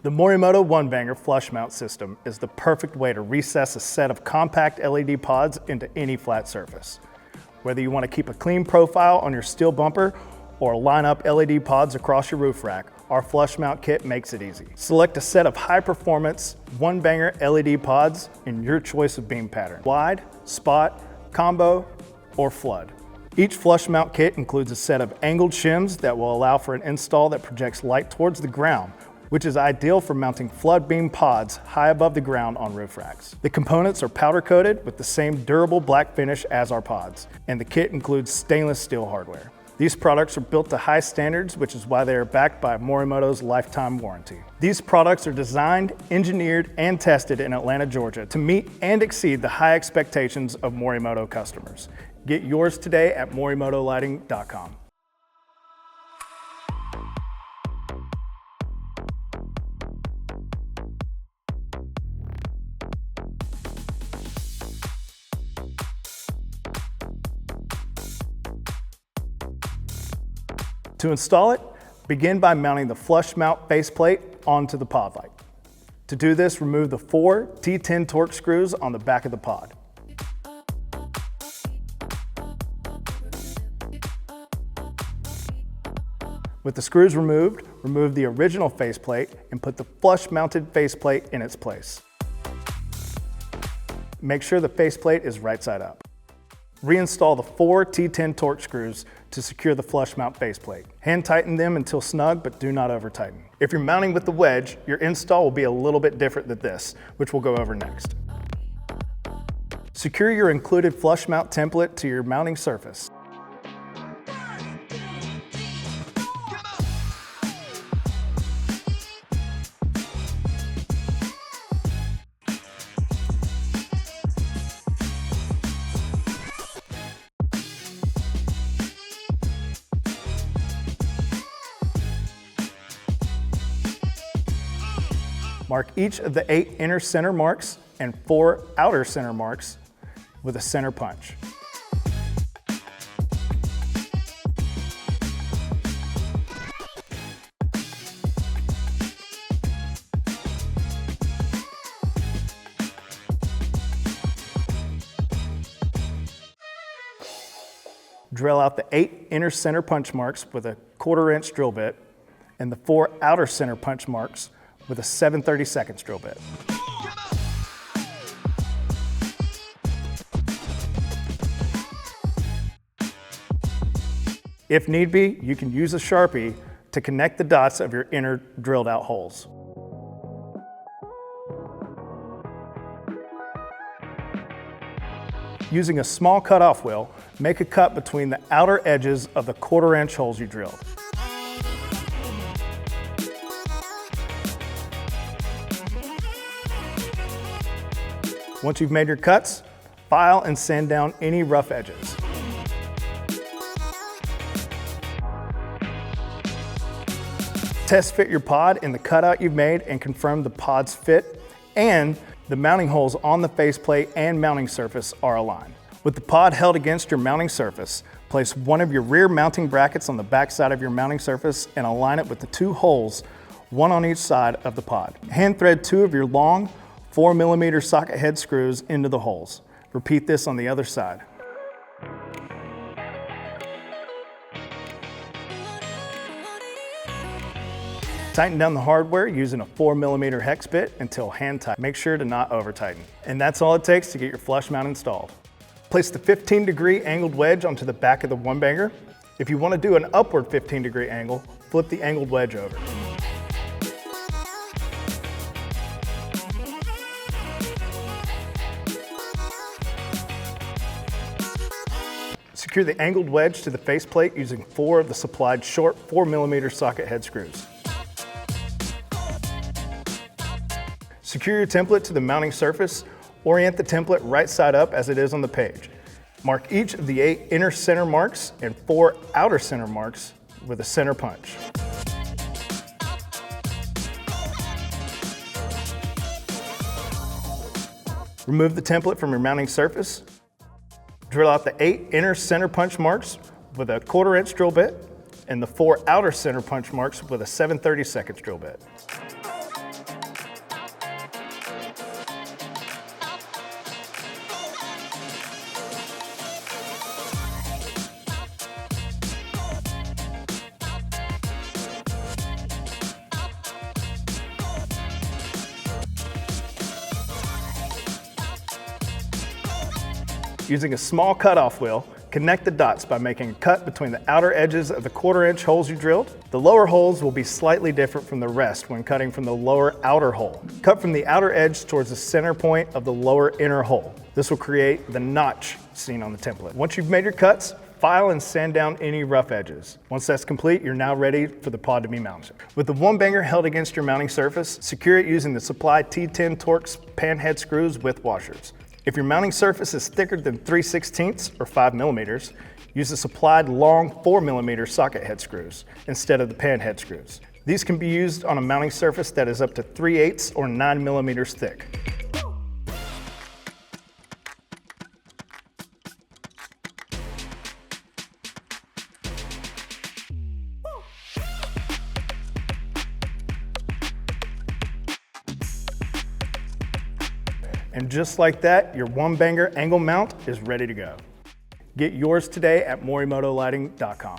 The Morimoto 1Banger flush mount system is the perfect way to recess a set of compact LED pods into any flat surface. Whether you want to keep a clean profile on your steel bumper or line up LED pods across your roof rack, our flush mount kit makes it easy. Select a set of high-performance 1Banger LED pods in your choice of beam pattern: wide, spot, combo, or flood. Each flush mount kit includes a set of angled shims that will allow for an install that projects light towards the ground, which is ideal for mounting flood beam pods high above the ground on roof racks. The components are powder coated with the same durable black finish as our pods, and the kit includes stainless steel hardware. These products are built to high standards, which is why they are backed by Morimoto's lifetime warranty. These products are designed, engineered, and tested in Atlanta, Georgia to meet and exceed the high expectations of Morimoto customers. Get yours today at morimotolighting.com. To install it, begin by mounting the flush mount faceplate onto the pod light. To do this, remove the 4 T10 Torx screws on the back of the pod. With the screws removed, remove the original faceplate and put the flush mounted faceplate in its place. Make sure the faceplate is right side up. Reinstall the 4 T10 Torx screws to secure the flush mount faceplate. Hand tighten them until snug, but do not over tighten. If you're mounting with the wedge, your install will be a little bit different than this, which we'll go over next. Secure your included flush mount template to your mounting surface. Mark each of the 8 inner center marks and 4 outer center marks with a center punch. Drill out the 8 inner center punch marks with a 1/4" drill bit and the 4 outer center punch marks with a 7/32 drill bit. If need be, you can use a Sharpie to connect the dots of your inner drilled out holes. Using a small cutoff wheel, make a cut between the outer edges of the 1/4" holes you drilled. Once you've made your cuts, file and sand down any rough edges. Test fit your pod in the cutout you've made and confirm the pod's fit and the mounting holes on the faceplate and mounting surface are aligned. With the pod held against your mounting surface, place one of your rear mounting brackets on the back side of your mounting surface and align it with the 2 holes, one on each side of the pod. Hand thread 2 of your long 4mm socket head screws into the holes. Repeat this on the other side. Tighten down the hardware using a 4mm hex bit until hand tight. Make sure to not over tighten. And that's all it takes to get your flush mount installed. Place the 15-degree angled wedge onto the back of the 1Banger. If you want to do an upward 15-degree angle, flip the angled wedge over. Secure the angled wedge to the faceplate using 4 of the supplied short 4mm socket head screws. Secure your template to the mounting surface. Orient the template right side up as it is on the page. Mark each of the 8 inner center marks and 4 outer center marks with a center punch. Remove the template from your mounting surface. Drill out the 8 inner center punch marks with a 1/4" drill bit and the 4 outer center punch marks with a 7/32 drill bit. Using a small cutoff wheel, connect the dots by making a cut between the outer edges of the 1/4-inch holes you drilled. The lower holes will be slightly different from the rest when cutting from the lower outer hole. Cut from the outer edge towards the center point of the lower inner hole. This will create the notch seen on the template. Once you've made your cuts, file and sand down any rough edges. Once that's complete, you're now ready for the pod to be mounted. With the 1Banger held against your mounting surface, secure it using the Supply T10 Torx pan head screws with washers. If your mounting surface is thicker than 3/16 or 5 millimeters, use the supplied long 4 millimeter socket head screws instead of the pan head screws. These can be used on a mounting surface that is up to 3/8 or 9 millimeters thick. And just like that, your 1Banger angle mount is ready to go. Get yours today at morimotolighting.com.